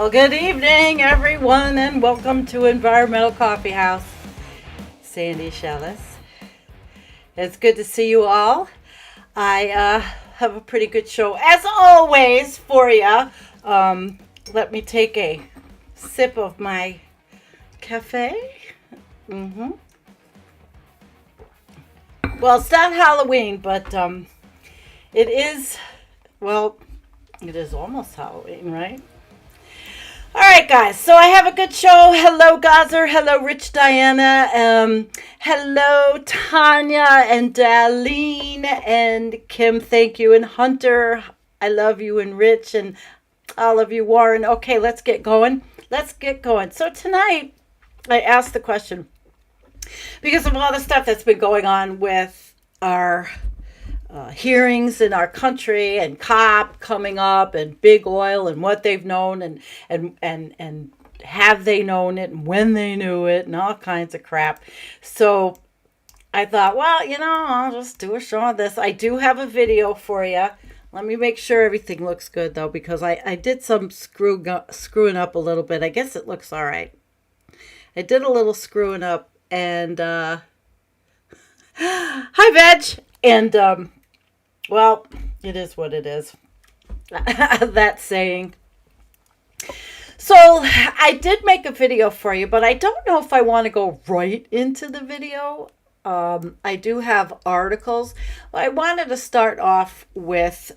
Well, good evening, everyone, and welcome to Environmental Coffee House. Sandy Shellis. It's good to see you all. I have a pretty good show, as always, for you. Let me take a sip of my cafe. Well, it's not Halloween, but it is, well, it is almost Halloween, right? All right, guys, so I have a good show. Hello, Gazer. Hello, Rich Diana. Hello, Tanya and Darlene and Kim. Thank you. And Hunter, I love you. And Rich and all of you, Warren. Okay, let's get going. So tonight, I asked the question, because of all the stuff that's been going on with our hearings in our country and COP coming up and big oil and what they've known and have they known it and when they knew it and all kinds of crap. So I thought, well, I'll just do a show on this. I do have a video for you. Let me make sure everything looks good, though, because I did some screwing up a little bit. I guess it looks all right. I did a little screwing up, and hi, Veg, and well, it is what it is. That saying. So I did make a video for you, but I don't know if I want to go right into the video. I do have articles. I wanted to start off with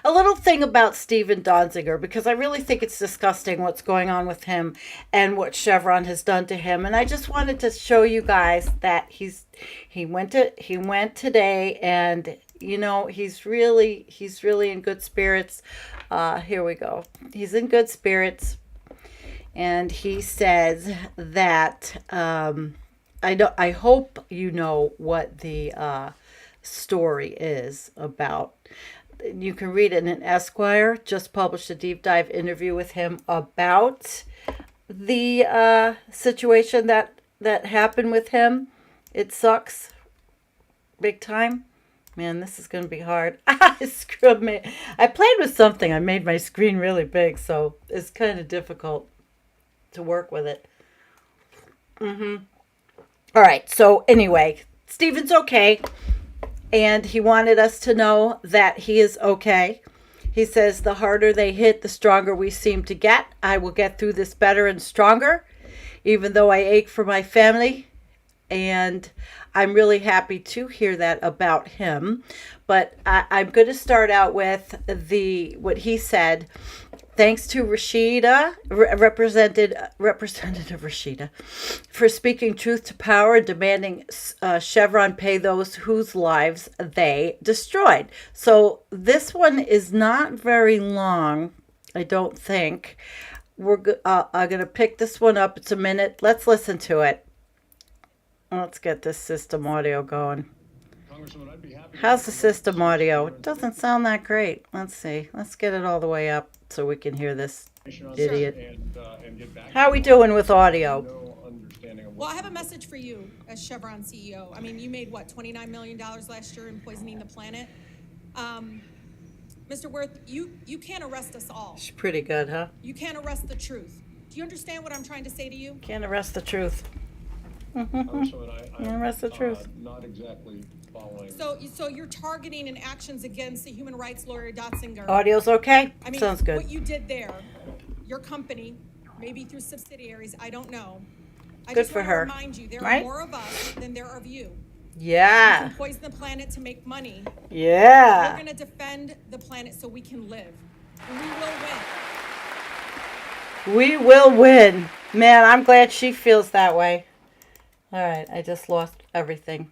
a little thing about Stephen Donziger, because I really think it's disgusting what's going on with him and what Chevron has done to him. And I just wanted to show you guys that he went today, and he's really in good spirits. Here we go. He's in good spirits, and he says that I hope you know what the story is about. You can read it in Esquire. Just published a deep dive interview with him about the situation that happened with him. It sucks big time. Man, this is going to be hard. I screwed me. I played with something. I made my screen really big, so it's kind of difficult to work with it. All right. So anyway, Stephen's okay. And he wanted us to know that he is okay. He says, the harder they hit, the stronger we seem to get. I will get through this better and stronger, even though I ache for my family. And I'm really happy to hear that about him. But I'm going to start out with what he said. Thanks to Rashida, Representative Rashida, for speaking truth to power and demanding Chevron pay those whose lives they destroyed. So this one is not very long, I don't think. I'm going to pick this one up. It's a minute. Let's listen to it. Let's get this system audio going. How's the system audio? It doesn't sound that great. Let's see. Let's get it all the way up so we can hear this idiot. How are we doing with audio? Well, I have a message for you as Chevron CEO. I mean, you made, what, $29 million last year in poisoning the planet? Mr. Worth, you can't arrest us all. She's pretty good, huh? You can't arrest the truth. Do you understand what I'm trying to say to you? Can't arrest the truth. Arrest the truth. Not exactly following. So you're targeting and actions against the human rights lawyer Donziger. Audio's okay? I mean, sounds good. What you did there, your company, maybe through subsidiaries, I don't know. I Good just for want her. to remind you, there Right? are more of us than there are of you. Yeah. You can poison the planet to make money. Yeah. We're going to defend the planet so we can live. And we will win. We will win. Man, I'm glad she feels that way. All right, I just lost everything.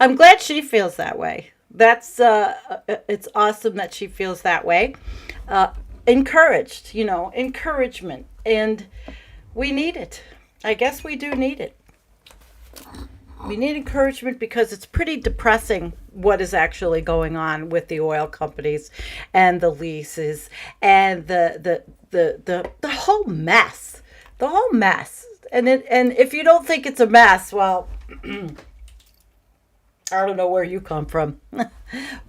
I'm glad she feels that way. That's it's awesome that she feels that way. Encouraged, encouragement, and we need it. I guess we do need it. We need encouragement because it's pretty depressing what is actually going on with the oil companies and the leases and the whole mess. The whole mess. And if you don't think it's a mess, well, I don't know where you come from.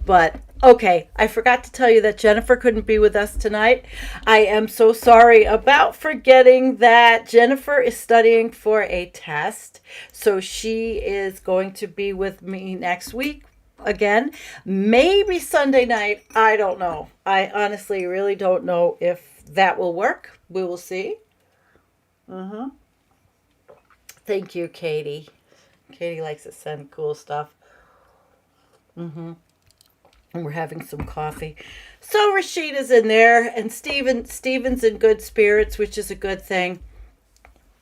But okay, I forgot to tell you that Jennifer couldn't be with us tonight. I am so sorry about forgetting that Jennifer is studying for a test. So she is going to be with me next week again. Maybe Sunday night. I don't know. I honestly really don't know if that will work. We will see. Thank you, Katie. Katie likes to send cool stuff. And we're having some coffee. So Rashida's in there, and Steven's in good spirits, which is a good thing.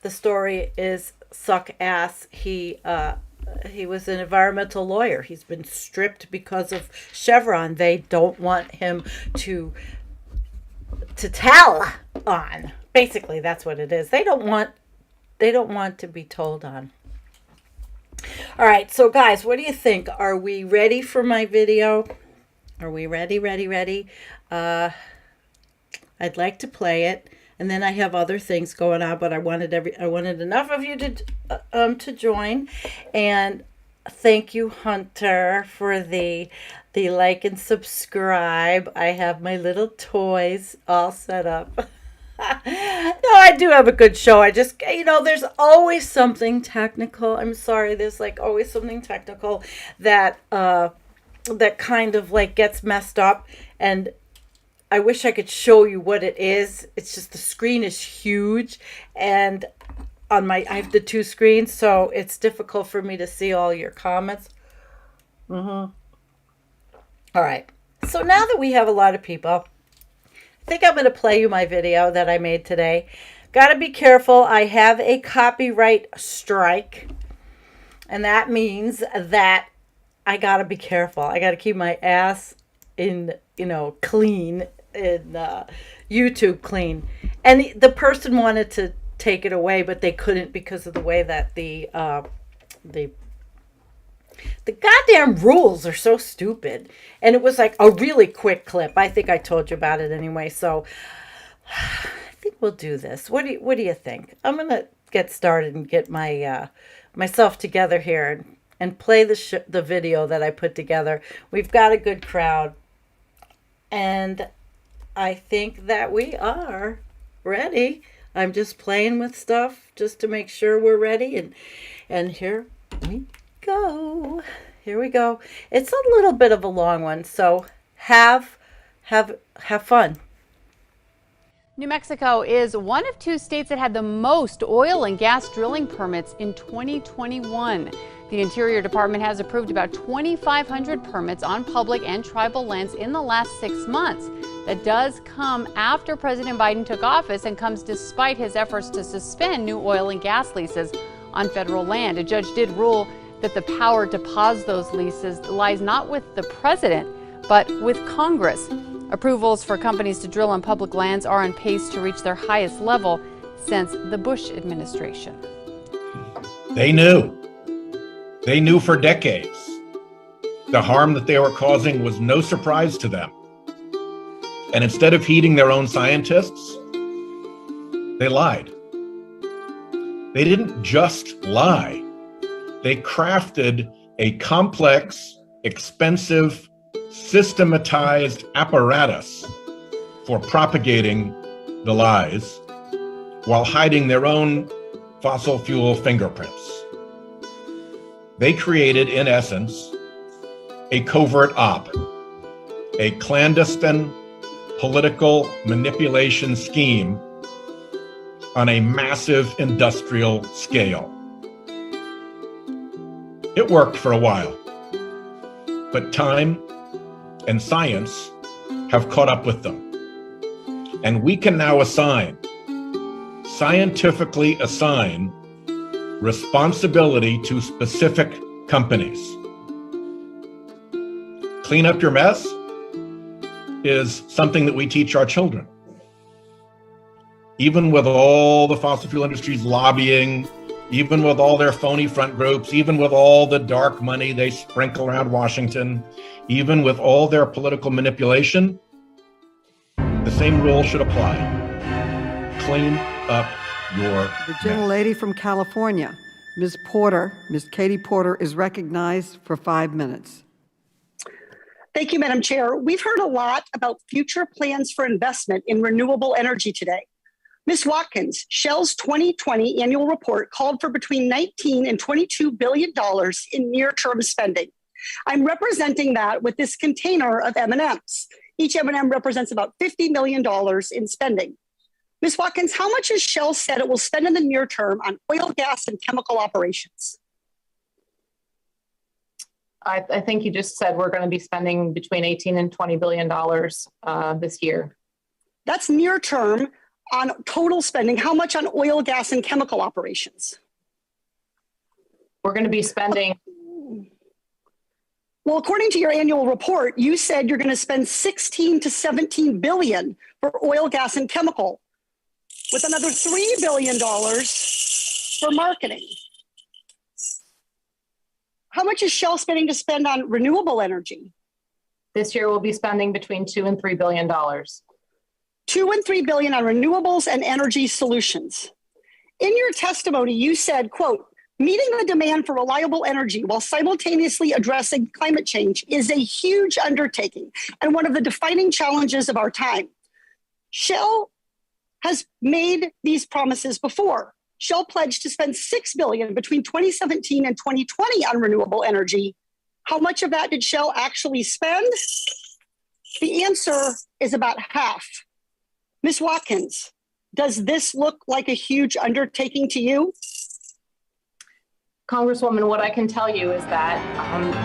The story is suck ass. He was an environmental lawyer. He's been stripped because of Chevron. They don't want him to tell on. Basically, that's what it is. They don't want to be told on. All right, so guys, what do you think? Are we ready for my video? Are we ready? I'd like to play it, and then I have other things going on, but I wanted enough of you to join. And thank you, Hunter, for the like and subscribe. I have my little toys all set up. No, I do have a good show. I just, there's always something technical. I'm sorry. There's like always something technical that kind of like gets messed up. And I wish I could show you what it is. It's just the screen is huge, and I have the two screens, so it's difficult for me to see all your comments. All right. So now that we have a lot of people, I think I'm going to play you my video that I made today. Got to be careful. I have a copyright strike, and that means that I got to be careful. I got to keep my ass in, clean, in YouTube clean. And the person wanted to take it away, but they couldn't because of the way that the goddamn rules are so stupid. And it was like a really quick clip. I think I told you about it anyway. So I think we'll do this. What do you think? I'm going to get started and get my myself together here and play the video that I put together. We've got a good crowd. And I think that we are ready. I'm just playing with stuff just to make sure we're ready. And here we go. Here we go. It's a little bit of a long one, so have fun. New Mexico is one of two states that had the most oil and gas drilling permits in 2021. The Interior Department has approved about 2,500 permits on public and tribal lands in the last 6 months. That does come after President Biden took office and comes despite his efforts to suspend new oil and gas leases on federal land. A judge did rule that the power to pause those leases lies not with the president, but with Congress. Approvals for companies to drill on public lands are on pace to reach their highest level since the Bush administration. They knew for decades the harm that they were causing was no surprise to them. And instead of heeding their own scientists, they lied. They didn't just lie. They crafted a complex, expensive, systematized apparatus for propagating the lies while hiding their own fossil fuel fingerprints. They created, in essence, a covert op, a clandestine political manipulation scheme on a massive industrial scale. It worked for a while, but time and science have caught up with them. And we can now scientifically assign responsibility to specific companies. Clean up your mess is something that we teach our children. Even with all the fossil fuel industry's lobbying, even with all their phony front groups, even with all the dark money they sprinkle around Washington, even with all their political manipulation, the same rule should apply. Clean up your The gentlelady from California Ms. Porter, Ms. Katie Porter is recognized for 5 minutes. Thank you, Madam Chair. We've heard a lot about future plans for investment in renewable energy today. Ms. Watkins, Shell's 2020 annual report called for between $19 and $22 billion in near-term spending. I'm representing that with this container of M&Ms. Each M&M represents about $50 million in spending. Ms. Watkins, how much has Shell said it will spend in the near term on oil, gas, and chemical operations? I think you just said we're going to be spending between $18 and $20 billion this year. That's near term on total spending. How much on oil, gas, and chemical operations? We're going to be spending. Well, according to your annual report, you said you're going to spend 16 to 17 billion for oil, gas, and chemical, with another $3 billion for marketing. How much is Shell spending to spend on renewable energy? This year we'll be spending between $2 and $3 billion. 2 and 3 billion on renewables and energy solutions. In your testimony, you said, quote, meeting the demand for reliable energy while simultaneously addressing climate change is a huge undertaking and one of the defining challenges of our time. Shell has made these promises before. Shell pledged to spend $6 billion between 2017 and 2020 on renewable energy. How much of that did Shell actually spend? The answer is about half. Ms. Watkins, does this look like a huge undertaking to you? Congresswoman, what I can tell you is that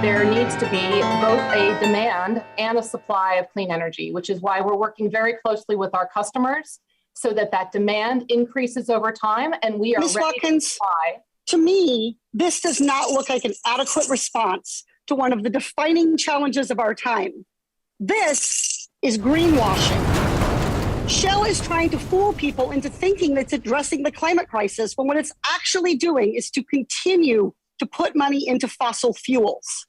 there needs to be both a demand and a supply of clean energy, which is why we're working very closely with our customers so that that demand increases over time and we are Ms. ready Watkins, to supply. To me, this does not look like an adequate response to one of the defining challenges of our time. This is greenwashing. Shell is trying to fool people into thinking that it's addressing the climate crisis when what it's actually doing is to continue to put money into fossil fuels.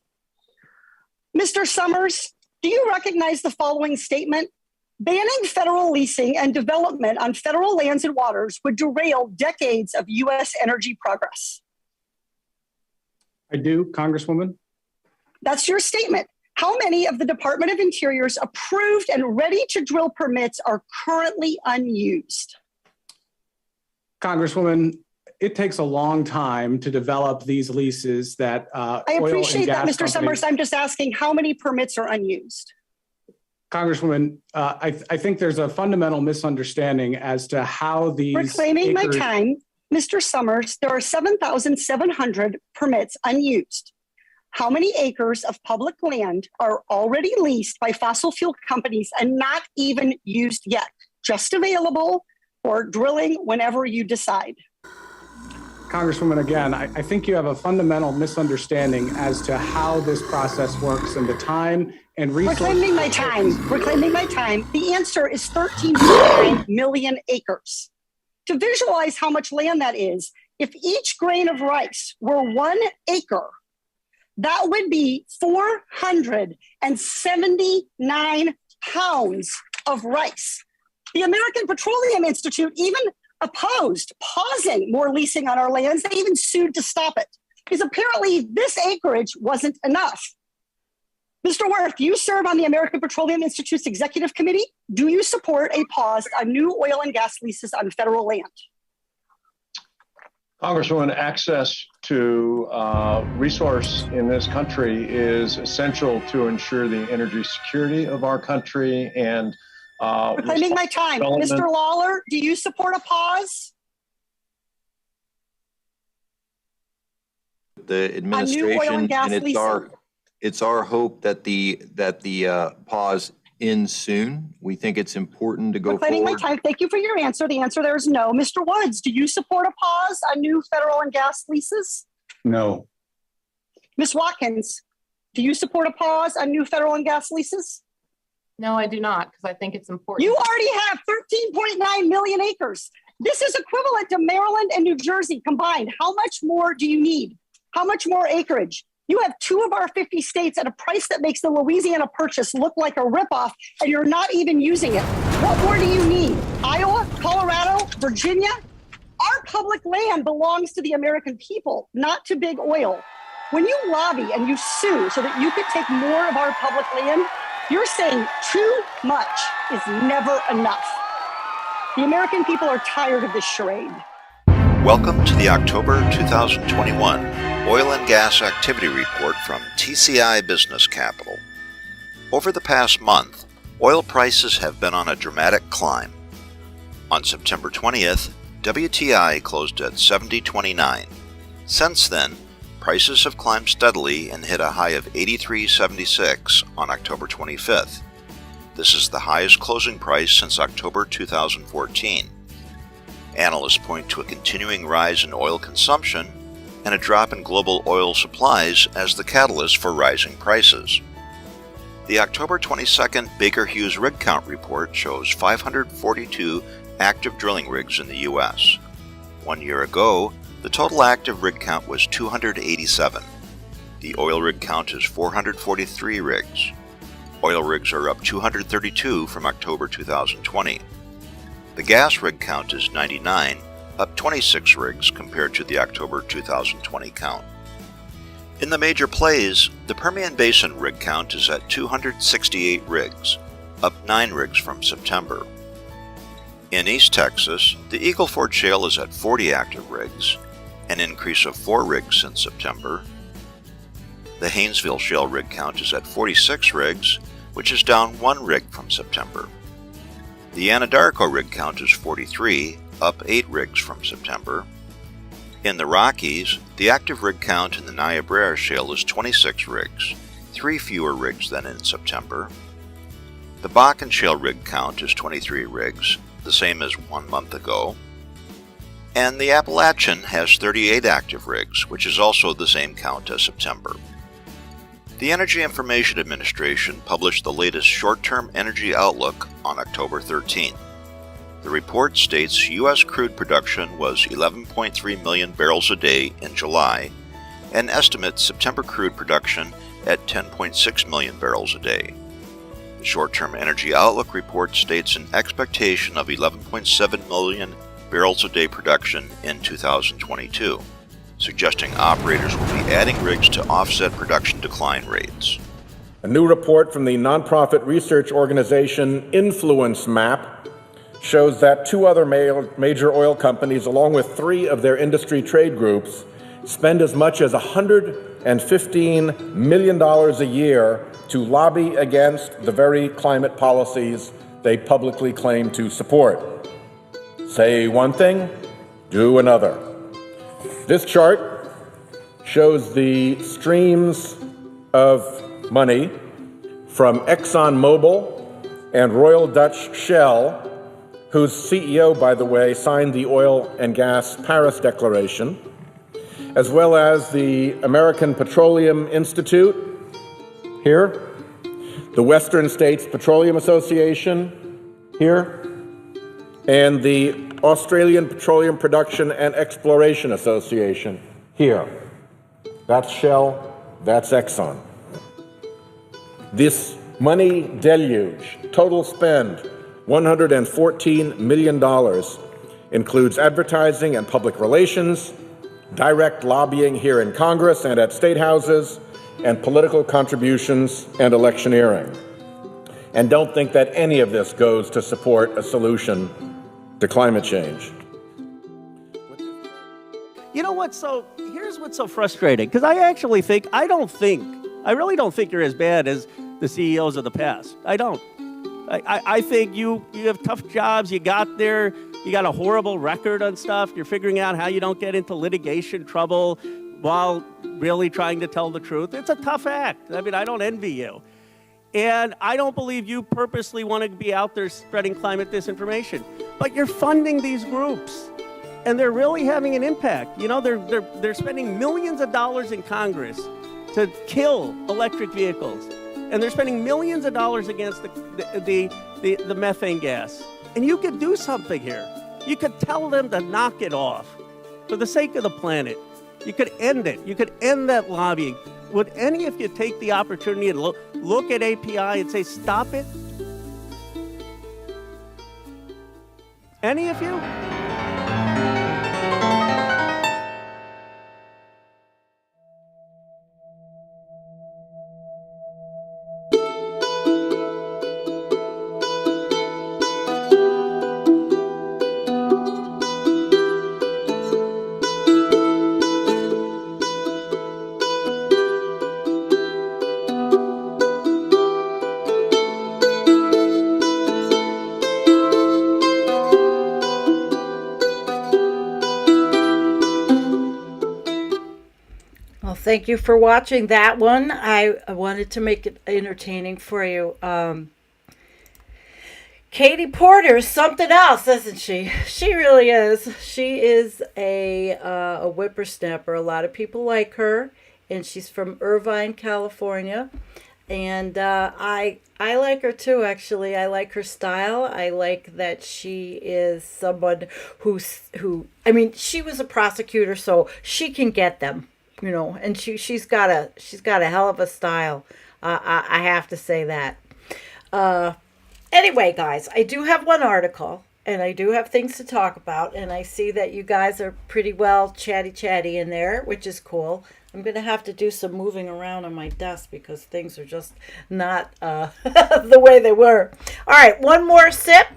Mr. Summers, do you recognize the following statement? Banning federal leasing and development on federal lands and waters would derail decades of U.S. energy progress. I do, Congresswoman. That's your statement. How many of the Department of Interior's approved and ready to drill permits are currently unused? Congresswoman, it takes a long time to develop these leases that I appreciate that, Mr. companies... Summers. I'm just asking how many permits are unused? Congresswoman, I think there's a fundamental misunderstanding as to how these Reclaiming my time, Mr. Summers, there are 7,700 permits unused. How many acres of public land are already leased by fossil fuel companies and not even used yet, just available for drilling whenever you decide? Congresswoman, again, I think you have a fundamental misunderstanding as to how this process works and the time and resources. Reclaiming my time. The answer is 13.9 million acres. To visualize how much land that is, if each grain of rice were 1 acre, that would be 479 pounds of rice. The American Petroleum Institute even opposed pausing more leasing on our lands. They even sued to stop it because apparently this acreage wasn't enough. Mr. Wirth, you serve on the American Petroleum Institute's executive committee. Do you support a pause on new oil and gas leases on federal land? Congresswoman, access to resource in this country is essential to ensure the energy security of our country and reclaiming my time. Mr. Lawler, do you support a pause? The administration, and it's our hope that the pause ends soon. We think it's important to go reclaiming forward. My time. Thank you for your answer. The answer there is no. Mr. Woods, do you support a pause on new federal and gas leases? No. Ms. Watkins, do you support a pause on new federal and gas leases? No, I do not, because I think it's important. You already have 13.9 million acres. This is equivalent to Maryland and New Jersey combined. How much more do you need? How much more acreage? You have 2 of our 50 states at a price that makes the Louisiana Purchase look like a ripoff, and you're not even using it. What more do you need? Iowa, Colorado, Virginia? Our That public land belongs to the American people, not to big oil. When you lobby and you sue so that you could take more of our public land, you're saying too much is never enough. The American people are tired of this charade. Welcome to the October 2021 Oil and Gas Activity Report from TCI Business Capital. Over the past month, oil prices have been on a dramatic climb. On September 20th, WTI closed at $70.29. Since then, prices have climbed steadily and hit a high of $83.76 on October 25th. This is the highest closing price since October 2014. Analysts point to a continuing rise in oil consumption and a drop in global oil supplies as the catalyst for rising prices. The October 22nd Baker Hughes rig count report shows 542 active drilling rigs in the U.S. 1 year ago, the total active rig count was 287. The oil rig count is 443 rigs. Oil rigs are up 232 from October 2020. The gas rig count is 99, up 26 rigs compared to the October 2020 count. In the major plays, the Permian Basin rig count is at 268 rigs, up 9 rigs from September. In East Texas, the Eagle Ford Shale is at 40 active rigs, an increase of 4 rigs since September. The Haynesville Shale rig count is at 46 rigs, which is down 1 rig from September. The Anadarko rig count is 43, up 8 rigs from September. In the Rockies, the active rig count in the Niobrara Shale is 26 rigs, 3 fewer rigs than in September. The Bakken Shale rig count is 23 rigs, the same as 1 month ago. And the Appalachian has 38 active rigs, which is also the same count as September. The Energy Information Administration published the latest short-term energy outlook on October 13th. The report states U.S. crude production was 11.3 million barrels a day in July and estimates September crude production at 10.6 million barrels a day. The short-term energy outlook report states an expectation of 11.7 million barrels a day production in 2022, suggesting operators will be adding rigs to offset production decline rates. A new report from the nonprofit research organization Influence Map shows that 2 other major oil companies, along with 3 of their industry trade groups, spend as much as $115 million a year to lobby against the very climate policies they publicly claim to support. Say one thing, do another. This chart shows the streams of money from ExxonMobil and Royal Dutch Shell, whose CEO, by the way, signed the Oil and Gas Paris Declaration, as well as the American Petroleum Institute, here, the Western States Petroleum Association, here, and the Australian Petroleum Production and Exploration Association, here. That's Shell, that's Exxon. This money deluge, total spend, $114 million, includes advertising and public relations, direct lobbying here in Congress and at state houses, and political contributions and electioneering. And don't think that any of this goes to support a solution to climate change. You know what's here's what's so frustrating, because I really don't think you're as bad as the CEOs of the past. I don't. I think you have tough jobs, you got there, you got a horrible record on stuff, you're figuring out how you don't get into litigation trouble while really trying to tell the truth. It's a tough act. I mean, I don't envy you. And I don't believe you purposely want to be out there spreading climate disinformation. But you're funding these groups, and they're really having an impact. You know, they're spending millions of dollars in Congress to kill electric vehicles, and they're spending millions of dollars against the methane gas. And you could do something here. You could tell them to knock it off for the sake of the planet. You could end it. You could end that lobbying. Would any of you take the opportunity and look at API and say, stop it? Any of you? thank you for watching that one. I wanted to make it entertaining for you. Katie Porter is something else, isn't she? She really is. She is a whippersnapper. A lot of people like her, and she's from Irvine, California. And I like her too. Actually, I like her style. I like that she is someone who I mean, she was a prosecutor, so she can get them, And she's got a hell of a style. I have to say that. Anyway, guys, I do have one article, and I do have things to talk about, and I see that you guys are pretty well chatty in there, which is cool. I'm going to have to do some moving around on my desk because things are just not the way they were. All right, one more sip,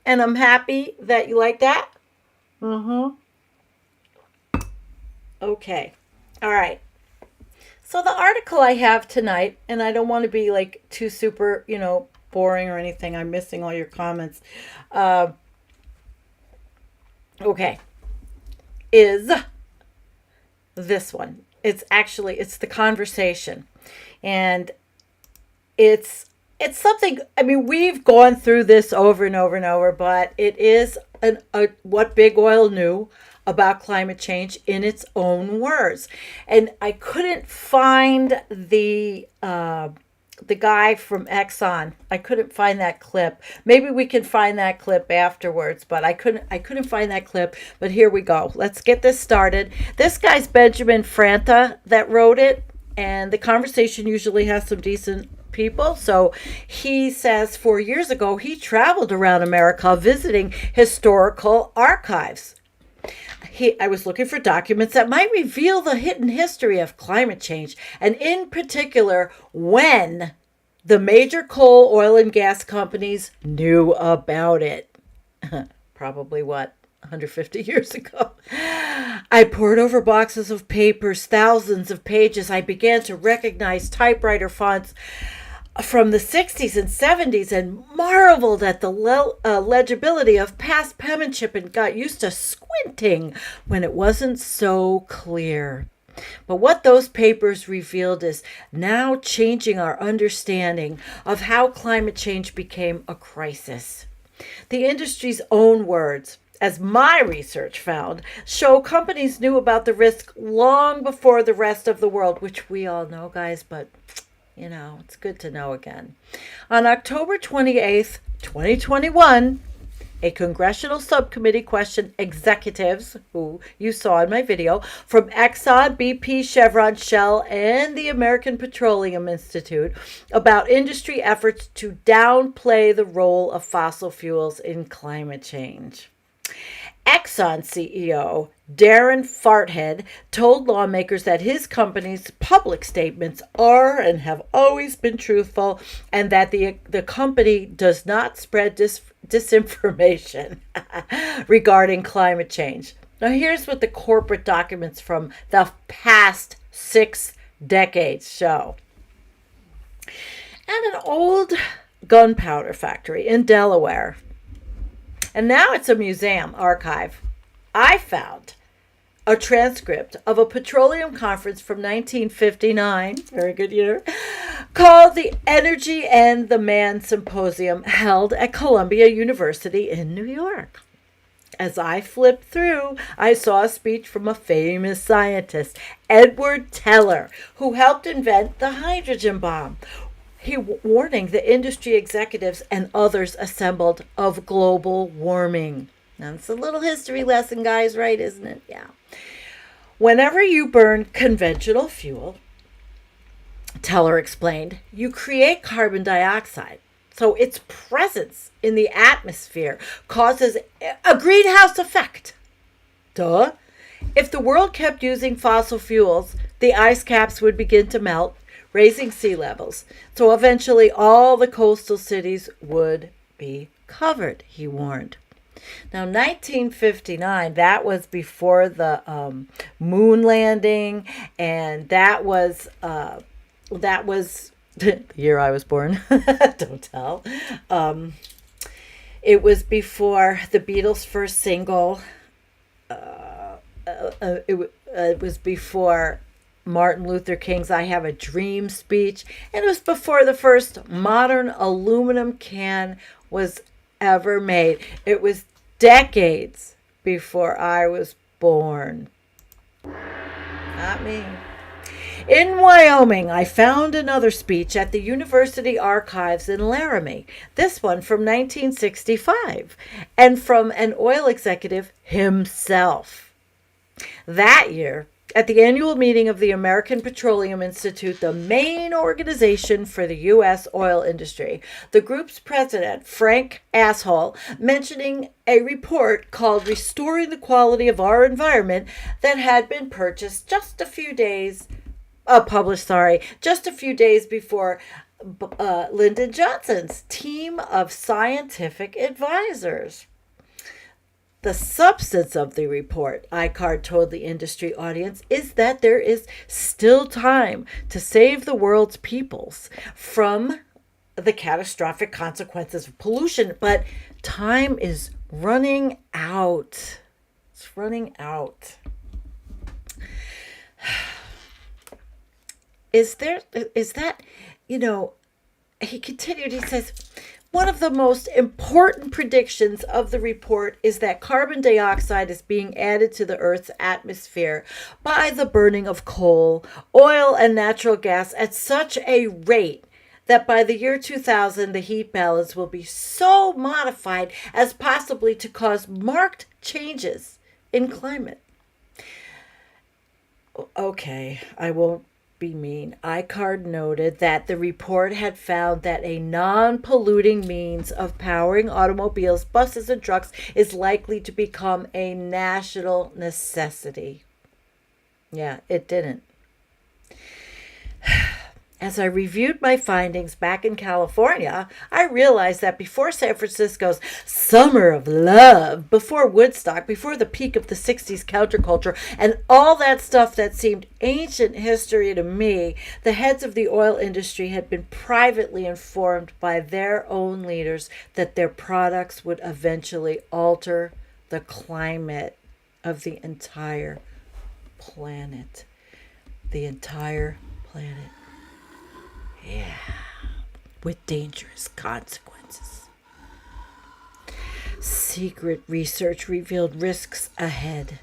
and I'm happy that you like that. Okay. All right. So the article I have tonight, and I don't want to be like too super, boring or anything. I'm missing all your comments. Okay. Is this one. It's the conversation. And it's something, I mean, we've gone through this over and over and over, but it is what Big Oil knew about climate change in its own words. And I couldn't find the guy from Exxon. I couldn't find that clip. Maybe we can find that clip afterwards, but I couldn't find that clip. But here we go. Let's get this started. This guy's Benjamin Franta that wrote it, and the conversation usually has some decent people. So he says 4 years ago he traveled around America visiting historical archives. I was looking for documents that might reveal the hidden history of climate change, and in particular, when the major coal, oil, and gas companies knew about it. Probably, 150 years ago. I pored over boxes of papers, thousands of pages. I began to recognize typewriter fonts from the 60s and 70s and marveled at the legibility of past penmanship and got used to squinting when it wasn't so clear. But what those papers revealed is now changing our understanding of how climate change became a crisis. The industry's own words, as my research found, show companies knew about the risk long before the rest of the world, which we all know, guys, but it's good to know again. On October 28th, 2021, a congressional subcommittee questioned executives, who you saw in my video, from Exxon, BP, Chevron, Shell, and the American Petroleum Institute about industry efforts to downplay the role of fossil fuels in climate change. Exxon CEO Darren Farthead told lawmakers that his company's public statements are and have always been truthful, and that the company does not spread disinformation regarding climate change. Now, here's what the corporate documents from the past 6 decades show. At an old gunpowder factory in Delaware, and now it's a museum archive, I found a transcript of a petroleum conference from 1959, very good year, called the Energy and the Man Symposium, held at Columbia University in New York. As I flipped through, I saw a speech from a famous scientist, Edward Teller, who helped invent the hydrogen bomb. He warning the industry executives and others assembled of global warming. Now, it's a little history lesson, guys, right? Isn't it? Yeah. Whenever you burn conventional fuel, Teller explained, you create carbon dioxide. So its presence in the atmosphere causes a greenhouse effect. Duh. If the world kept using fossil fuels, the ice caps would begin to melt, raising sea levels. So eventually all the coastal cities would be covered, he warned. Now, 1959, that was before the moon landing, and that was the year I was born. Don't tell. It was before the Beatles' first single. It was before Martin Luther King's I Have a Dream speech, and it was before the first modern aluminum can was ever made. It was decades before I was born. Not me. In Wyoming, I found another speech at the University Archives in Laramie, this one from 1965, and from an oil executive himself. That year, at the annual meeting of the American Petroleum Institute, the main organization for the U.S. oil industry, the group's president, Frank Asshole, mentioning a report called Restoring the Quality of Our Environment that had been purchased just a few days before Lyndon Johnson's team of scientific advisors. The substance of the report, iCard told the industry audience, is that there is still time to save the world's peoples from the catastrophic consequences of pollution, but time is running out. It's running out. Is that, he continued, he says, one of the most important predictions of the report is that carbon dioxide is being added to the Earth's atmosphere by the burning of coal, oil, and natural gas at such a rate that by the year 2000, the heat balance will be so modified as possibly to cause marked changes in climate. Okay, I won't be mean. iCard noted that the report had found that a non-polluting means of powering automobiles, buses, and trucks is likely to become a national necessity. Yeah, it didn't. As I reviewed my findings back in California, I realized that before San Francisco's Summer of Love, before Woodstock, before the peak of the 60s counterculture, and all that stuff that seemed ancient history to me, the heads of the oil industry had been privately informed by their own leaders that their products would eventually alter the climate of the entire planet. The entire planet. Yeah, with dangerous consequences. Secret research revealed risks ahead.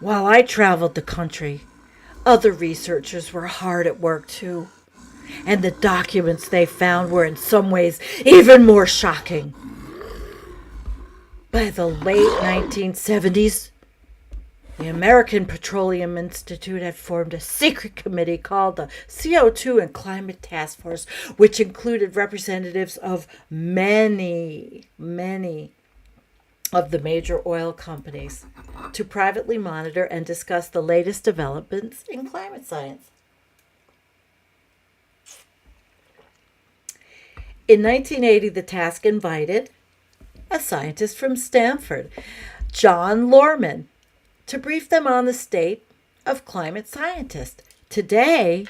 While I traveled the country, other researchers were hard at work too. And the documents they found were in some ways even more shocking. By the late 1970s, the American Petroleum Institute had formed a secret committee called the CO2 and Climate Task Force, which included representatives of many of the major oil companies, to privately monitor and discuss the latest developments in climate science. In 1980, the task invited a scientist from Stanford, John Lorman, to brief them on the state of climate science. Today,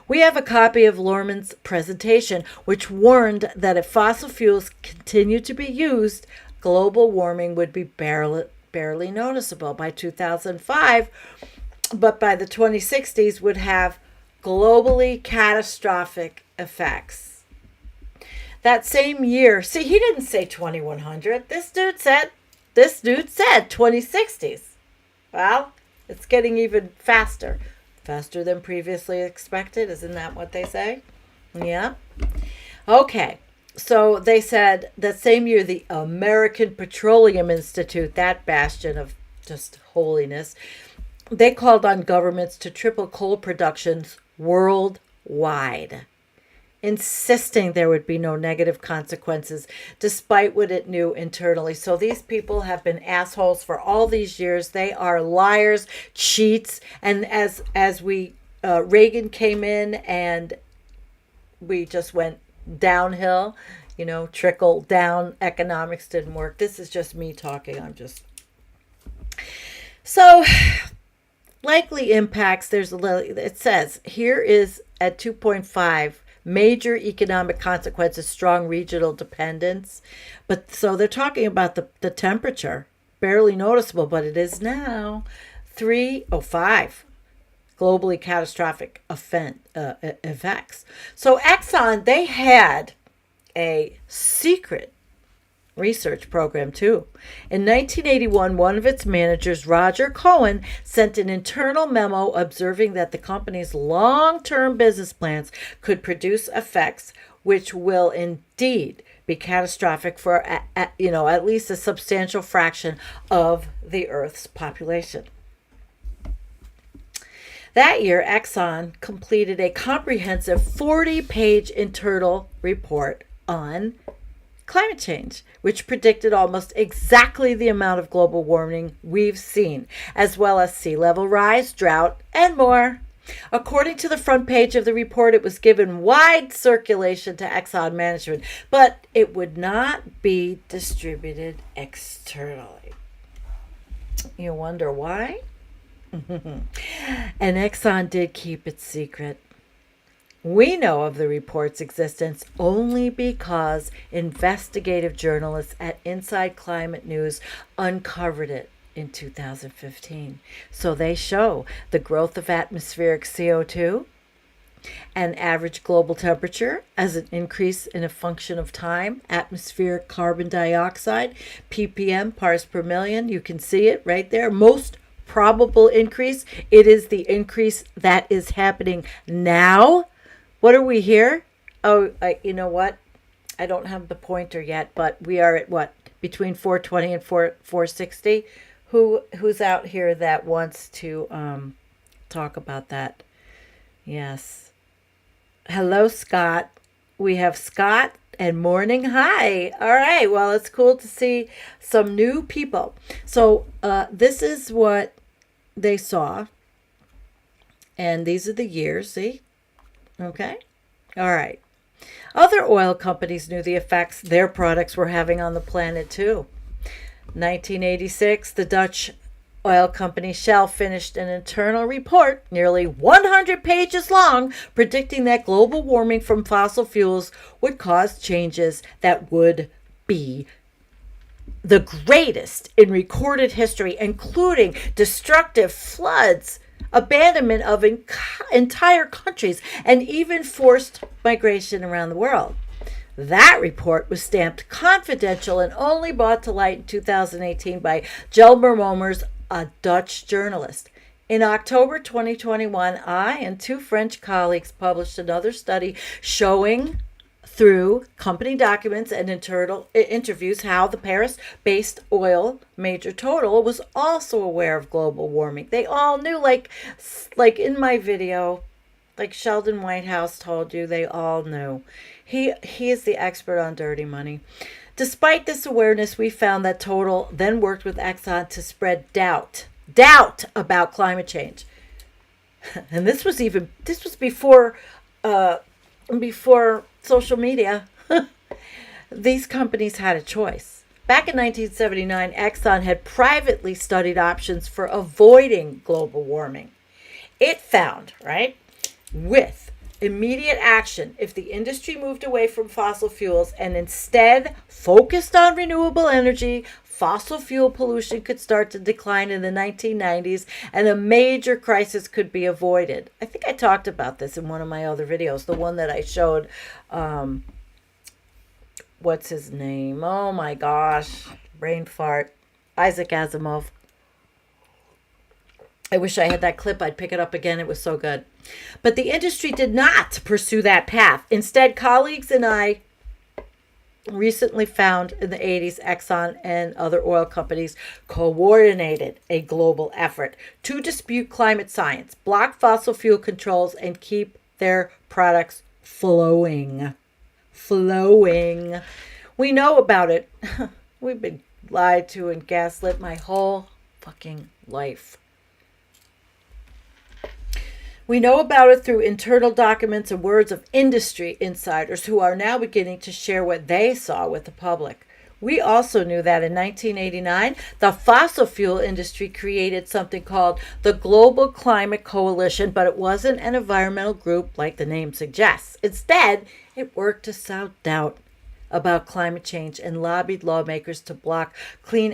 we have a copy of Lorman's presentation, which warned that if fossil fuels continue to be used, global warming would be barely noticeable by 2005, but by the 2060s would have globally catastrophic effects. That same year, see, he didn't say 2100. This dude said 2060s. Well, it's getting even faster than previously expected. Isn't that what they say? Yeah. Okay. So they said that same year, the American Petroleum Institute, that bastion of just holiness, they called on governments to triple coal productions worldwide, insisting there would be no negative consequences despite what it knew internally. So these people have been assholes for all these years. They are liars, cheats, and as Reagan came in and we just went downhill, trickle down, economics didn't work. This is just me talking. So likely impacts, it says here is at 2.5 major economic consequences, strong regional dependence. But so they're talking about the temperature, barely noticeable, but it is now. 5 globally catastrophic effects. So Exxon, they had a secret research program too. In 1981, one of its managers, Roger Cohen, sent an internal memo observing that the company's long-term business plans could produce effects which will indeed be catastrophic for at least a substantial fraction of the Earth's population. That year, Exxon completed a comprehensive 40-page internal report on climate change, which predicted almost exactly the amount of global warming we've seen, as well as sea level rise, drought, and more. According to the front page of the report, it was given wide circulation to Exxon management, but it would not be distributed externally. You wonder why? And Exxon did keep it secret. We know of the report's existence only because investigative journalists at Inside Climate News uncovered it in 2015. So they show the growth of atmospheric CO2 and average global temperature as an increase in a function of time, atmospheric carbon dioxide, ppm, parts per million. You can see it right there. Most probable increase. It is the increase that is happening now. What are we here? Oh, you know what? I don't have the pointer yet, but we are at what? Between 420 and 460. Who's out here that wants to talk about that? Yes. Hello, Scott. We have Scott and Morning. Hi. All right. Well, it's cool to see some new people. So this is what they saw. And these are the years. See? Okay. All right. Other oil companies knew the effects their products were having on the planet too. 1986, the Dutch oil company Shell finished an internal report, nearly 100 pages long, predicting that global warming from fossil fuels would cause changes that would be the greatest in recorded history, including destructive floods, abandonment of entire countries, and even forced migration around the world. That report was stamped confidential and only brought to light in 2018 by Jelmer Momers, a Dutch journalist. In October 2021, I and two French colleagues published another study showing through company documents and internal interviews how the Paris-based oil major Total was also aware of global warming. They all knew, like in my video, like Sheldon Whitehouse told you, they all knew. He is the expert on dirty money. Despite this awareness, we found that Total then worked with Exxon to spread doubt about climate change. And this was before social media. These companies had a choice. Back in 1979, Exxon had privately studied options for avoiding global warming. It found, right, with immediate action, if the industry moved away from fossil fuels and instead focused on renewable energy, fossil fuel pollution could start to decline in the 1990s and a major crisis could be avoided. I think I talked about this in one of my other videos, the one that I showed, what's his name? Oh my gosh, brain fart. Isaac Asimov. I wish I had that clip. I'd pick it up again. It was so good. But the industry did not pursue that path. Instead, colleagues and I recently found in the 80s, Exxon and other oil companies coordinated a global effort to dispute climate science, block fossil fuel controls, and keep their products flowing. We know about it. We've been lied to and gaslit my whole fucking life. We know about it through internal documents and words of industry insiders who are now beginning to share what they saw with the public. We also knew that in 1989, the fossil fuel industry created something called the Global Climate Coalition, but it wasn't an environmental group like the name suggests. Instead, it worked to sow doubt about climate change and lobbied lawmakers to block clean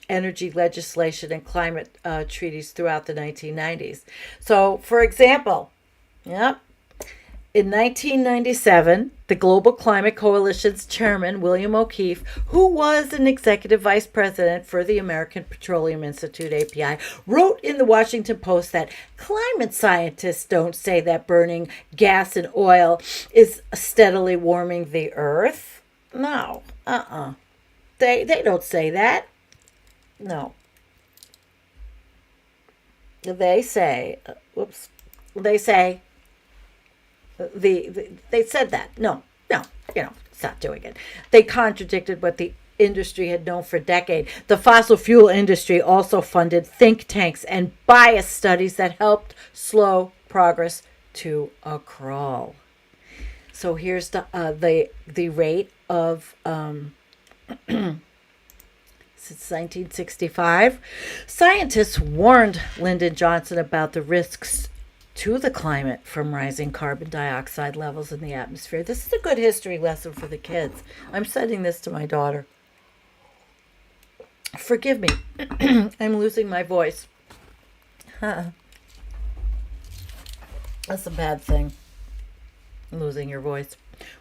energy legislation and climate treaties throughout the 1990s. So, for example, yep, in 1997, the Global Climate Coalition's chairman, William O'Keefe, who was an executive vice president for the American Petroleum Institute, API, wrote in the Washington Post that climate scientists don't say that burning gas and oil is steadily warming the earth. No, They don't say that. No. They say, they say, they said that. No, stop doing it. They contradicted what the industry had known for decades. The fossil fuel industry also funded think tanks and bias studies that helped slow progress to a crawl. So here's the rate of since 1965. Scientists warned Lyndon Johnson about the risks to the climate from rising carbon dioxide levels in the atmosphere. This is a good history lesson for the kids. I'm sending this to my daughter. Forgive me. I'm losing my voice. That's a bad thing. Losing your voice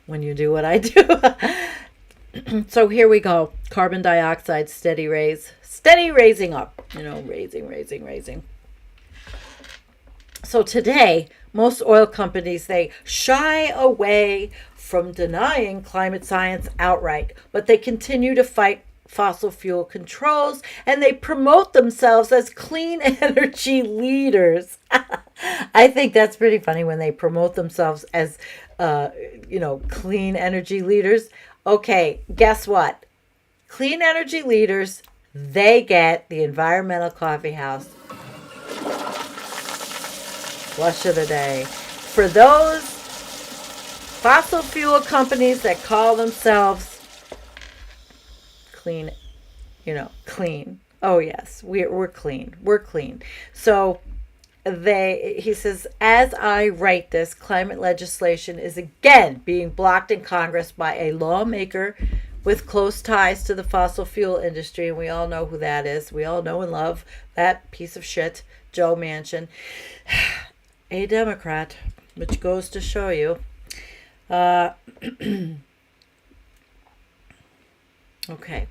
when you do what I do. So here we go. Carbon dioxide, steady raising up. Raising. So today, most oil companies, they shy away from denying climate science outright, but they continue to fight fossil fuel controls, and they promote themselves as clean energy leaders. I think that's pretty funny when they promote themselves as, clean energy leaders. Okay, guess what? Clean energy leaders, they get the Environmental Coffee House Flush of the Day. For those fossil fuel companies that call themselves clean. Oh yes, we're clean. We're clean. So he says, as I write this, climate legislation is again being blocked in Congress by a lawmaker with close ties to the fossil fuel industry, and we all know who that is. We all know and love that piece of shit, Joe Manchin, a Democrat, which goes to show you. Okay.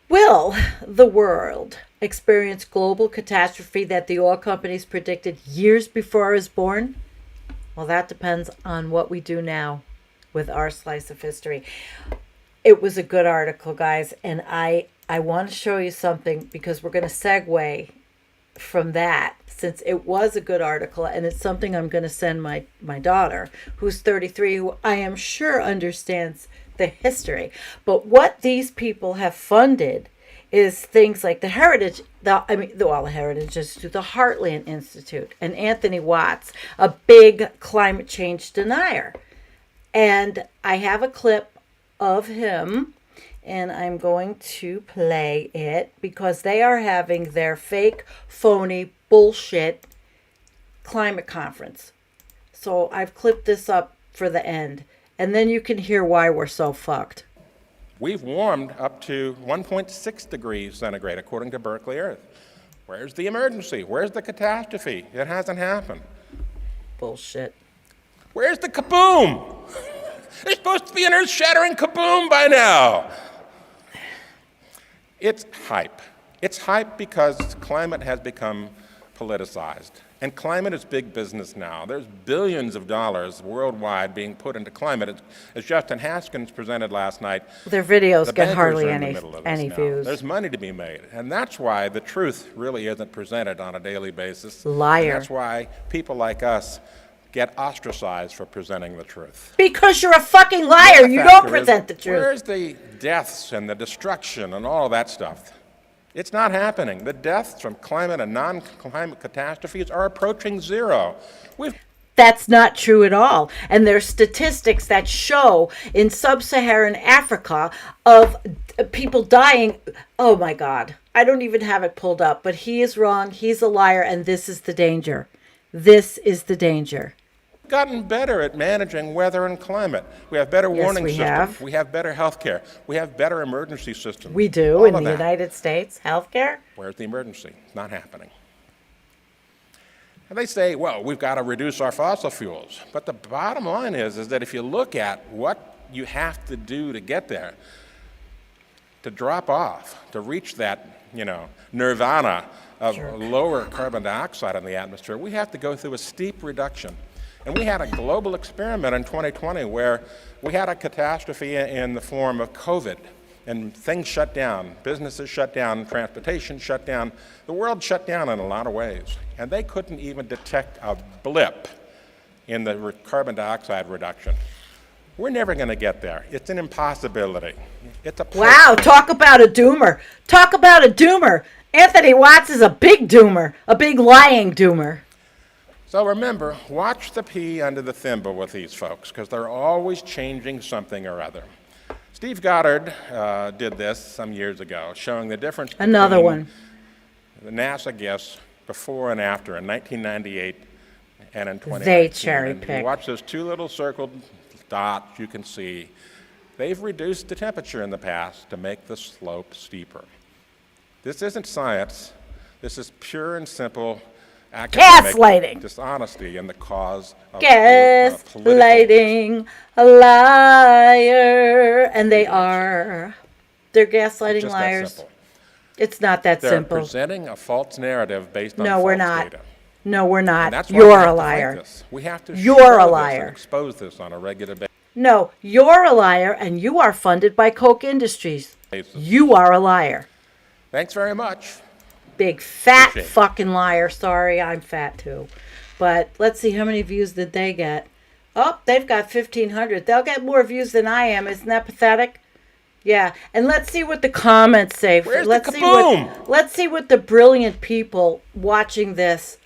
Will the world experience global catastrophe that the oil companies predicted years before I was born? Well, that depends on what we do now with our slice of history. It was a good article, guys, and I want to show you something because we're going to segue from that, since it was a good article, and it's something I'm going to send my daughter, who's 33, who I am sure understands the history. But what these people have funded is things like the Heritage Institute, the Heartland Institute, and Anthony Watts, a big climate change denier. And I have a clip of him, and I'm going to play it because they are having their fake, phony, bullshit climate conference. So I've clipped this up for the end, and then you can hear why we're so fucked. We've warmed up to 1.6 degrees centigrade, according to Berkeley Earth. Where's the emergency? Where's the catastrophe? It hasn't happened. Bullshit. Where's the kaboom? There's supposed to be an earth-shattering kaboom by now. It's hype. It's hype because climate has become politicized. And climate is big business now. There's billions of dollars worldwide being put into climate. As Justin Haskins presented last night, their videos get hardly any views. There's money to be made. And that's why the truth really isn't presented on a daily basis. Liar. And that's why people like us get ostracized for presenting the truth. Because you're a fucking liar. You don't present the truth. Where's the deaths and the destruction and all of that stuff? It's not happening. The deaths from climate and non-climate catastrophes are approaching zero. That's not true at all. And there's statistics that show in sub-Saharan Africa of people dying. Oh my God. I don't even have it pulled up, but he is wrong. He's a liar. And this is the danger. This is the danger. Gotten better at managing weather and climate. We have better warning systems. We have better health care. We have better emergency systems. We do in the United States. Healthcare? Where's the emergency? It's not happening. And they say, well, we've got to reduce our fossil fuels. But the bottom line is that if you look at what you have to do to get there, to drop off, to reach that, nirvana of lower carbon dioxide in the atmosphere, we have to go through a steep reduction. And we had a global experiment in 2020 where we had a catastrophe in the form of COVID, and things shut down, businesses shut down, transportation shut down, the world shut down in a lot of ways. And they couldn't even detect a blip in the carbon dioxide reduction. We're never going to get there. It's an impossibility. It's a wow, talk about a doomer. Talk about a doomer. Anthony Watts is a big doomer, a big lying doomer. So remember, watch the pea under the thimble with these folks, because they're always changing something or other. Steve Goddard did this some years ago, showing the difference between the NASA gifts before and after in 1998 and in 2019. They cherry pick. If you watch those two little circled dots, you can see they've reduced the temperature in the past to make the slope steeper. This isn't science. This is pure and simple gaslighting, dishonesty, and the cause of gaslighting, a liar, and they are. They're gaslighting just liars. It's not that simple. They're presenting a false narrative based on no, false we're not. data. No, we're not. That's why you're a liar. We have to you're a liar. Expose this on a regular basis. No, you're a liar, and you are funded by Koch Industries. You are a liar. Thanks very much. Big fat fucking liar. Sorry, I'm fat too. But let's see, how many views did they get? Oh, they've got 1,500. They'll get more views than I am. Isn't that pathetic? Yeah. And let's see what the comments say. Let's see what the brilliant people watching this.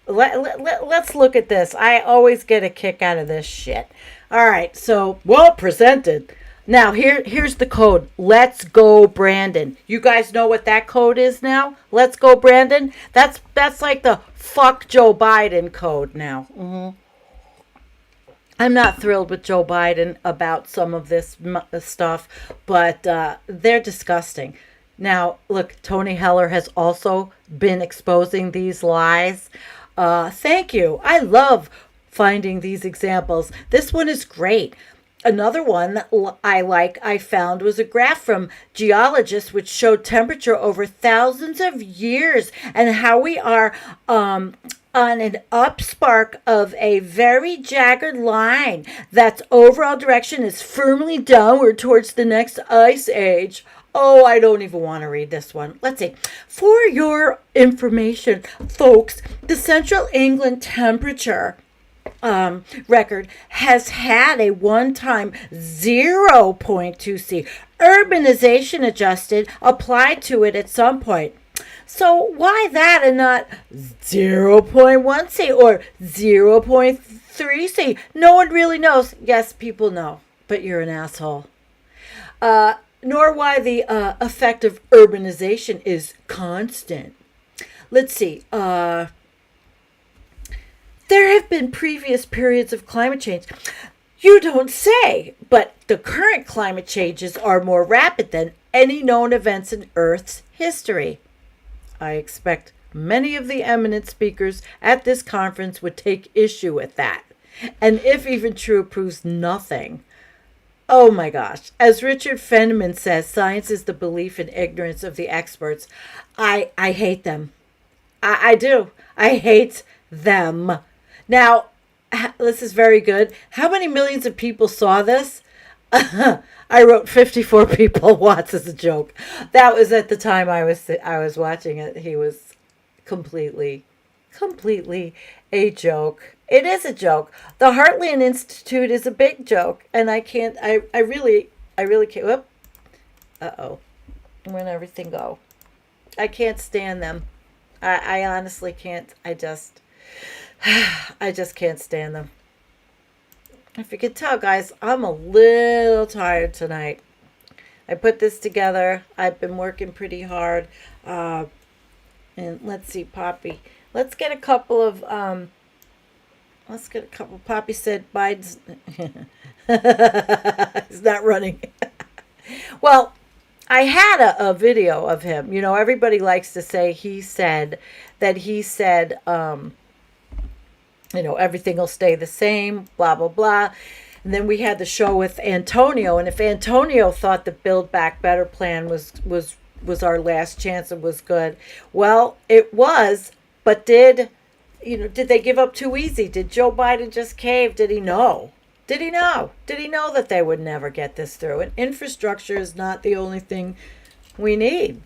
Let's look at this. I always get a kick out of this shit. All right. So, well presented. Now, here's the code. Let's go, Brandon. You guys know what that code is now? Let's go, Brandon. That's like the fuck Joe Biden code now. Mm-hmm. I'm not thrilled with Joe Biden about some of this stuff, but they're disgusting. Now, look, Tony Heller has also been exposing these lies. Thank you. I love finding these examples. This one is great. Another one I found was a graph from geologists which showed temperature over thousands of years and how we are on an upspark of a very jagged line that's overall direction is firmly downward towards the next ice age. Oh, I don't even want to read this one. Let's see. For your information, folks, the Central England temperature record has had a one-time 0.2 C urbanization adjusted applied to it at some point. So why that and not 0.1 C or 0.3 C? No one really knows. Yes, people know, but you're an asshole. Nor why the effect of urbanization is constant. Let's see. There have been previous periods of climate change. You don't say, but the current climate changes are more rapid than any known events in Earth's history. I expect many of the eminent speakers at this conference would take issue with that. And if even true, proves nothing. Oh my gosh. As Richard Feynman says, science is the belief in ignorance of the experts. I hate them. I do. I hate them. Now, this is very good. How many millions of people saw this? I wrote 54 people. Watts is a joke. That was at the time I was watching it. He was completely a joke. It is a joke. The Heartland Institute is a big joke, and I really can't. Whoop. Uh-oh. Where'd everything go? I can't stand them. I honestly can't. I just can't stand them. If you could tell, guys, I'm a little tired tonight. I put this together. I've been working pretty hard. And let's see, Poppy. Let's get a couple of Let's get a couple. Poppy said Biden's he's not running. Well, I had a video of him. You know, everybody likes to say he said, you know, everything will stay the same, blah, blah, blah. And then we had the show with Antonio. And if Antonio thought the Build Back Better plan was our last chance and was good, well, it was, but did they give up too easy? Did Joe Biden just cave? Did he know? Did he know? Did he know that they would never get this through? And infrastructure is not the only thing we need.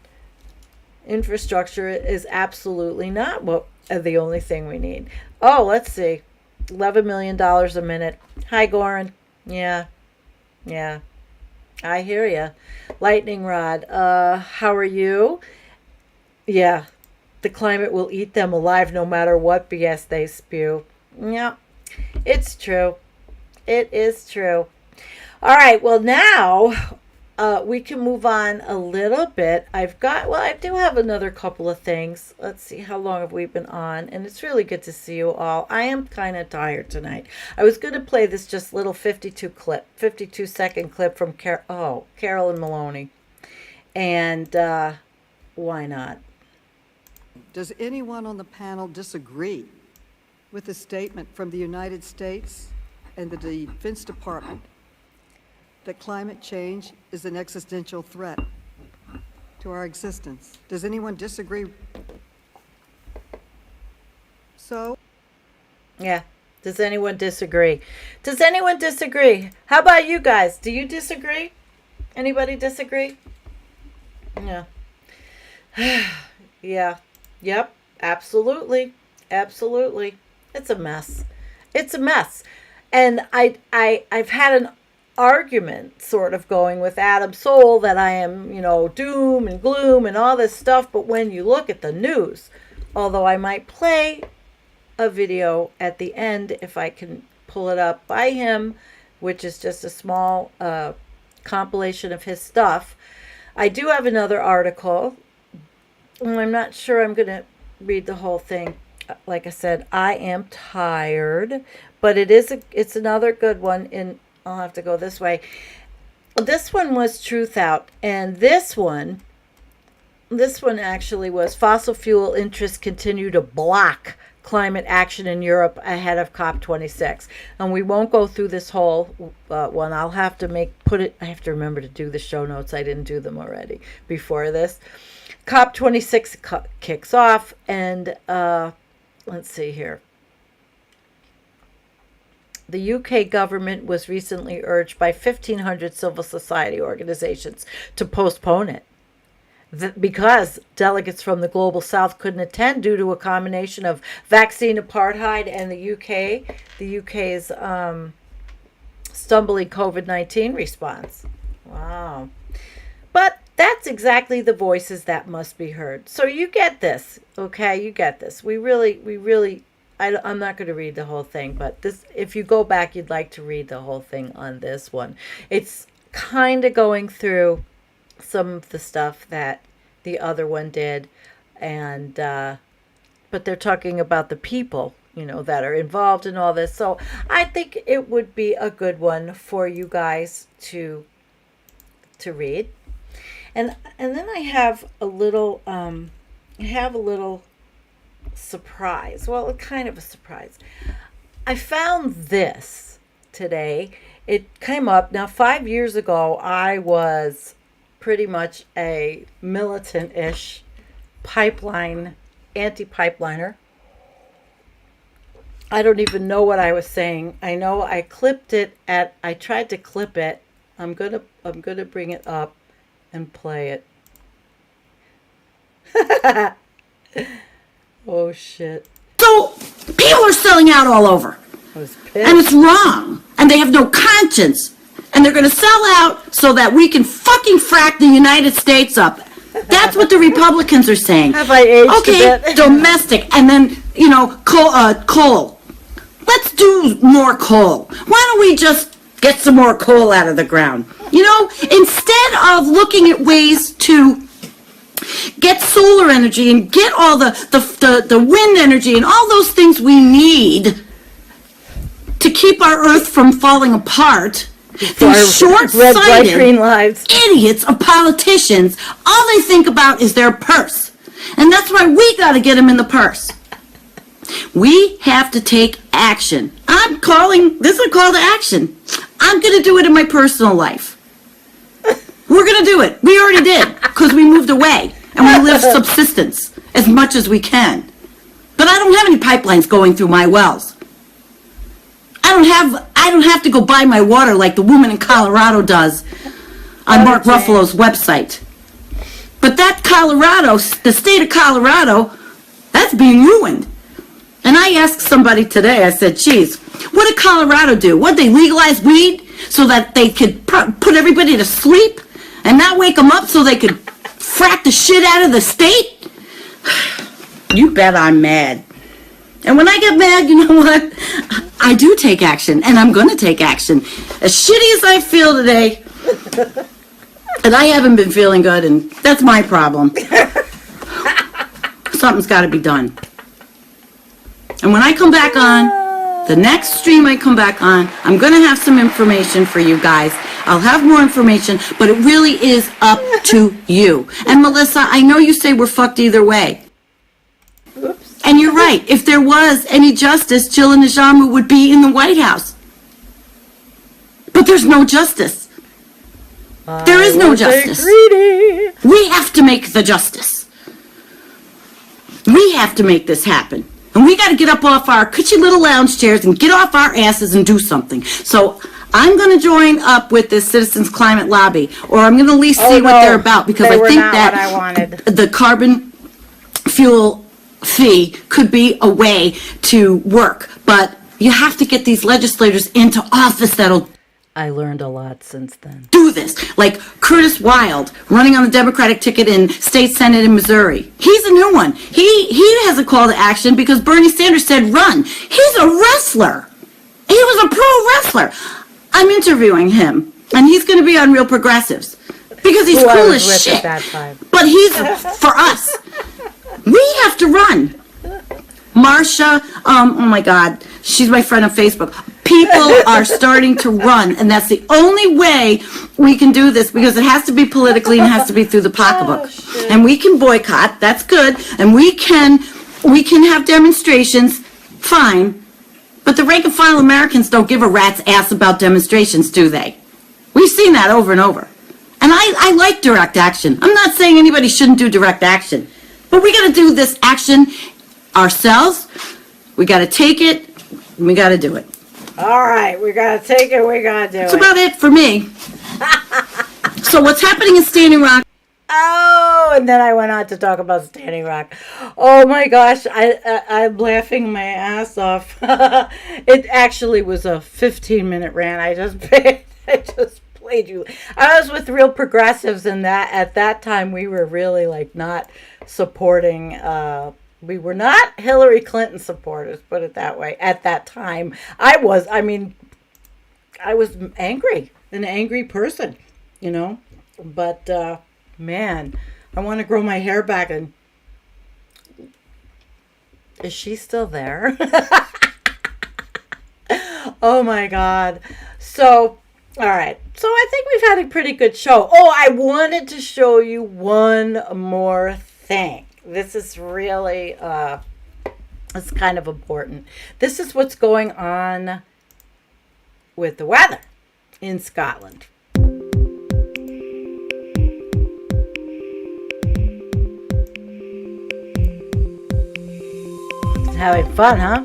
Infrastructure is absolutely not the only thing we need. Oh, let's see. $11 million a minute. Hi, Goran. Yeah. I hear ya. Lightning Rod. How are you? Yeah. The climate will eat them alive no matter what BS they spew. Yeah. It's true. It is true. All right. Well, now we can move on a little bit. I do have another couple of things. Let's see. How long have we been on? And it's really good to see you all. I am kind of tired tonight. I was going to play this just little 52-second clip from Carolyn Maloney. And why not? Does anyone on the panel disagree with the statement from the United States and the Defense Department that climate change is an existential threat to our existence? Does anyone disagree? Yeah. Does anyone disagree? How about you guys? Do you disagree? Anybody disagree? Yeah. Yeah. Yep. Absolutely. It's a mess. And I've had an argument sort of going with Adam Soul that I am, doom and gloom and all this stuff. But when you look at the news, although I might play a video at the end if I can pull it up by him, which is just a small compilation of his stuff. I do have another article. I'm not sure I'm going to read the whole thing. Like I said, I am tired, but it's another good one. I'll have to go this way. This one was Truth Out, and this one actually was fossil fuel interests continue to block climate action in Europe ahead of COP26. And we won't go through this whole one. I'll have to I have to remember to do the show notes. I didn't do them already before this. COP26 kicks off, and let's see here. The UK government was recently urged by 1,500 civil society organizations to postpone it because delegates from the global south couldn't attend due to a combination of vaccine apartheid and the UK's stumbling COVID-19 response. Wow. But that's exactly the voices that must be heard. So you get this, okay? You get this. We really, I'm not going to read the whole thing, but this, if you go back, you'd like to read the whole thing on this one. It's kind of going through some of the stuff that the other one did, and but they're talking about the people, that are involved in all this. So I think it would be a good one for you guys to read. And then I have a little surprise. Well, kind of a surprise. I found this today. It came up. Now, 5 years ago, I was pretty much a militant-ish anti-pipeliner. I don't even know what I was saying. I know I tried to clip it. I'm gonna bring it up and play it. Oh shit. So people are selling out all over. I was pissed. And it's wrong. And they have no conscience. And they're going to sell out so that we can fucking frack the United States up. That's what the Republicans are saying. Have I aged a bit? Domestic. And then, coal. Let's do more coal. Why don't we just get some more coal out of the ground? Instead of looking at ways to get solar energy and get all the wind energy and all those things we need to keep our earth from falling apart, these red, white, short-sighted green lives. idiots of politicians, all they think about is their purse. And that's why we got to get them in the purse. We have to take action. This is a call to action. I'm going to do it in my personal life. We're going to do it. We already did, because we moved away, and we live subsistence as much as we can. But I don't have any pipelines going through my wells. I don't have to go buy my water like the woman in Colorado does on Mark Ruffalo's website. But that the state of Colorado, that's being ruined. And I asked somebody today, I said, geez, what did Colorado do? What, they legalize weed so that they could put everybody to sleep and not wake them up so they could frack the shit out of the state? You bet I'm mad. And when I get mad, you know what? I do take action, and I'm going to take action. As shitty as I feel today, and I haven't been feeling good, and that's my problem. Something's got to be done. And when I come back on, the next stream I come back on, I'm going to have some information for you guys. I'll have more information, but it really is up to you. And Melissa, I know you say we're fucked either way. Oops. And you're right. If there was any justice, Jill and Najamu would be in the White House. But there's no justice. There is no justice. We have to make the justice. We have to make this happen. And we got to get up off our cushy little lounge chairs and get off our asses and do something. So I'm going to join up with this Citizens Climate Lobby, or I'm going to at least see what they're about, because I think that the carbon fuel fee could be a way to work. But you have to get these legislators into office that'll I learned a lot since then. Do this. Like Curtis Wild, running on the Democratic ticket in State Senate in Missouri. He's a new one. He has a call to action because Bernie Sanders said run. He's a wrestler. He was a pro wrestler. I'm interviewing him, and he's going to be on Real Progressives because he's cool as shit. But he's for us. We have to run. Marsha, oh my God, she's my friend on Facebook. People are starting to run, and that's the only way we can do this, because it has to be politically and it has to be through the pocketbook. And we can boycott, that's good, and we can have demonstrations, fine, but the rank and file Americans don't give a rat's ass about demonstrations, do they? We've seen that over and over. And I like direct action. I'm not saying anybody shouldn't do direct action, but we got to do this action ourselves. We got to take it, and we got to do it. All right, we got to take it, we got to do it. That's about it for me. So what's happening in Standing Rock? Oh, and then I went on to talk about Standing Rock. Oh my gosh, I'm laughing my ass off. It actually was a 15-minute rant. I just played you. I was with Real Progressives, and that at that time we were really like not supporting. We were not Hillary Clinton supporters, put it that way. At that time, I was angry, an angry person, you know. But man, I want to grow my hair back. And is she still there? Oh my God. So, all right. So I think we've had a pretty good show. Oh, I wanted to show you one more thing. This is really, it's kind of important. This is what's going on with the weather in Scotland. Having fun, huh?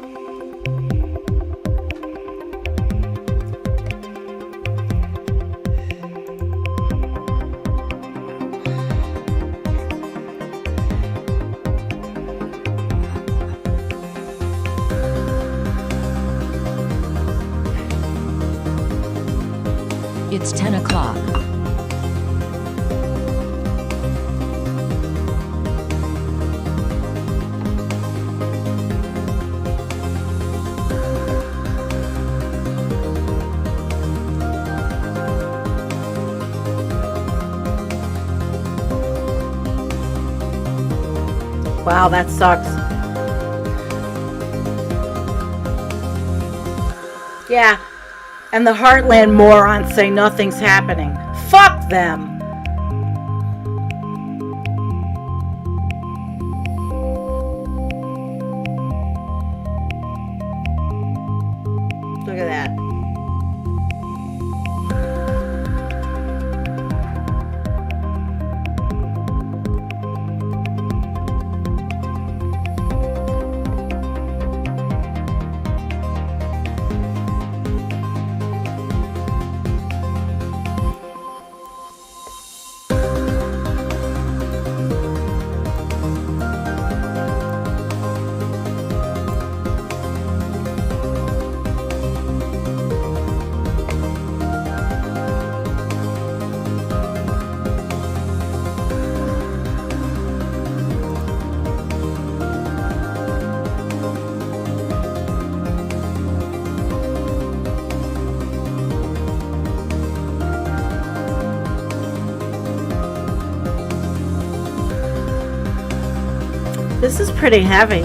It's 10 o'clock. Wow, that sucks. Yeah. And the Heartland morons say nothing's happening. Fuck them. Look at that. This is pretty heavy.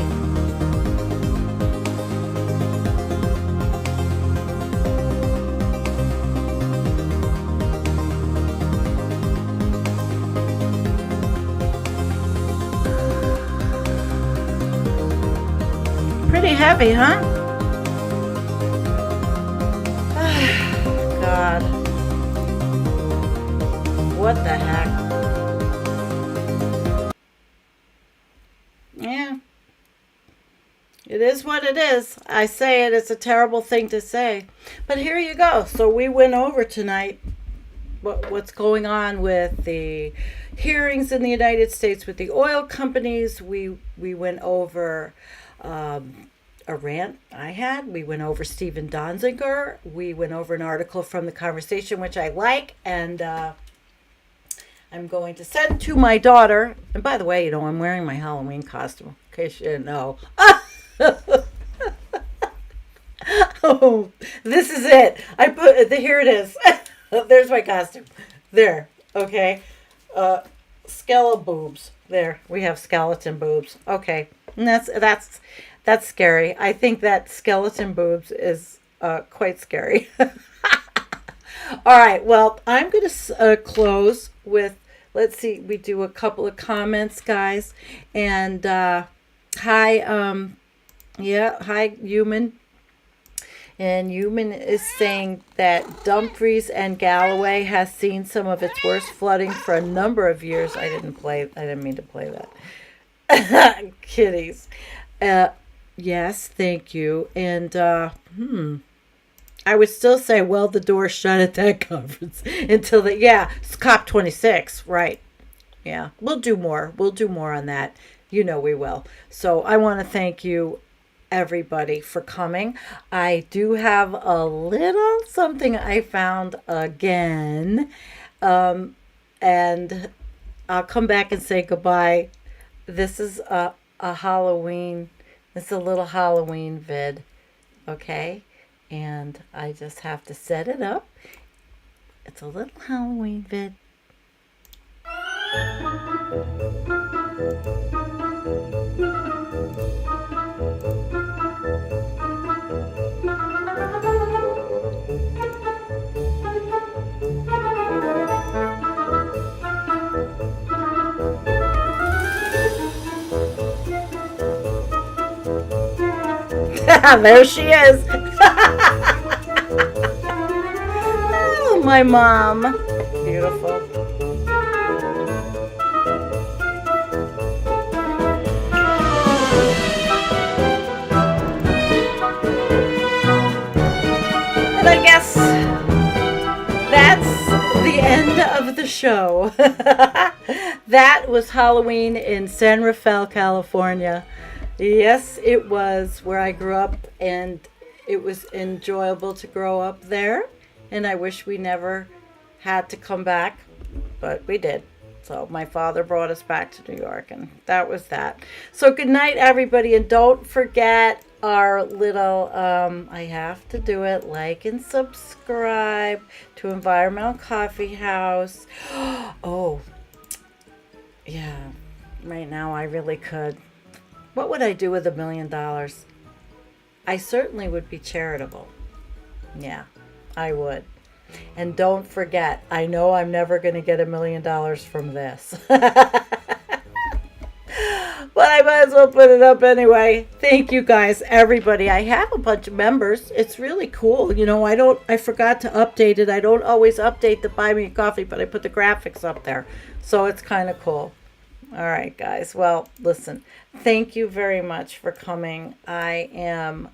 Pretty heavy, huh? God. What the heck? Yeah. It is what it is. I say it, it's a terrible thing to say. But here you go. So we went over tonight what's going on with the hearings in the United States with the oil companies. We went over a rant I had. We went over Stephen Donziger. We went over an article from The Conversation, which I like, and I'm going to send to my daughter. And by the way, you know, I'm wearing my Halloween costume, in case you didn't know. Oh, this is it. Here it is. There's my costume. There. Okay. Skeleton boobs. There. We have skeleton boobs. Okay. And that's scary. I think that skeleton boobs is quite scary. All right. Well, I'm going to close with, let's see, we do a couple of comments, guys. And hi, Human. And Human is saying that Dumfries and Galloway has seen some of its worst flooding for a number of years. I didn't mean to play that. Kitties. Yes, thank you. And I would still say, well, the door shut at that conference until it's COP26, right? Yeah, we'll do more. We'll do more on that. You know we will. So I want to thank you, everybody, for coming. I do have a little something I found again. And I'll come back and say goodbye. This is a Halloween. It's a little Halloween vid. Okay? And I just have to set it up. It's a little Halloween vid. There she is. Oh, my mom. Beautiful. And I guess that's the end of the show. That was Halloween in San Rafael, California. Yes, it was where I grew up, and it was enjoyable to grow up there. And I wish we never had to come back, but we did. So my father brought us back to New York, and that was that. So good night, everybody, and don't forget our little, I have to do it, like and subscribe to Environmental Coffee House. Oh, yeah, right now I really could. What would I do with $1 million? I certainly would be charitable. Yeah, I would. And don't forget, I know I'm never going to get $1 million from this. But I might as well put it up anyway. Thank you guys, everybody. I have a bunch of members. It's really cool. You know, I forgot to update it. I don't always update the Buy Me a Coffee, but I put the graphics up there. So it's kind of cool. All right, guys. Well, listen, thank you very much for coming. I am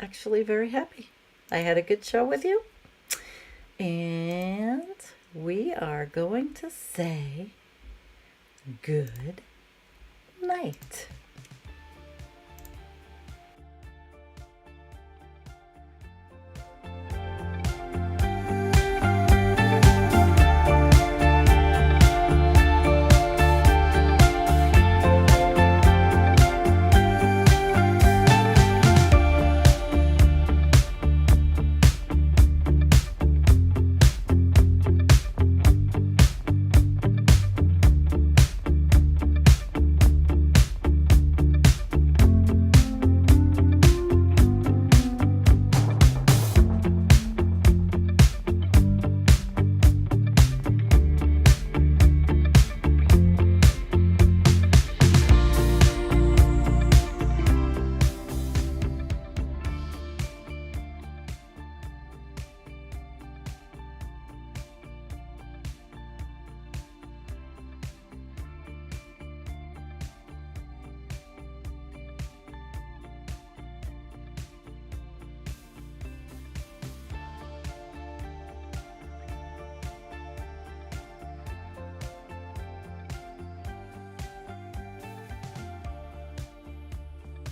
actually very happy. I had a good show with you. And we are going to say good night.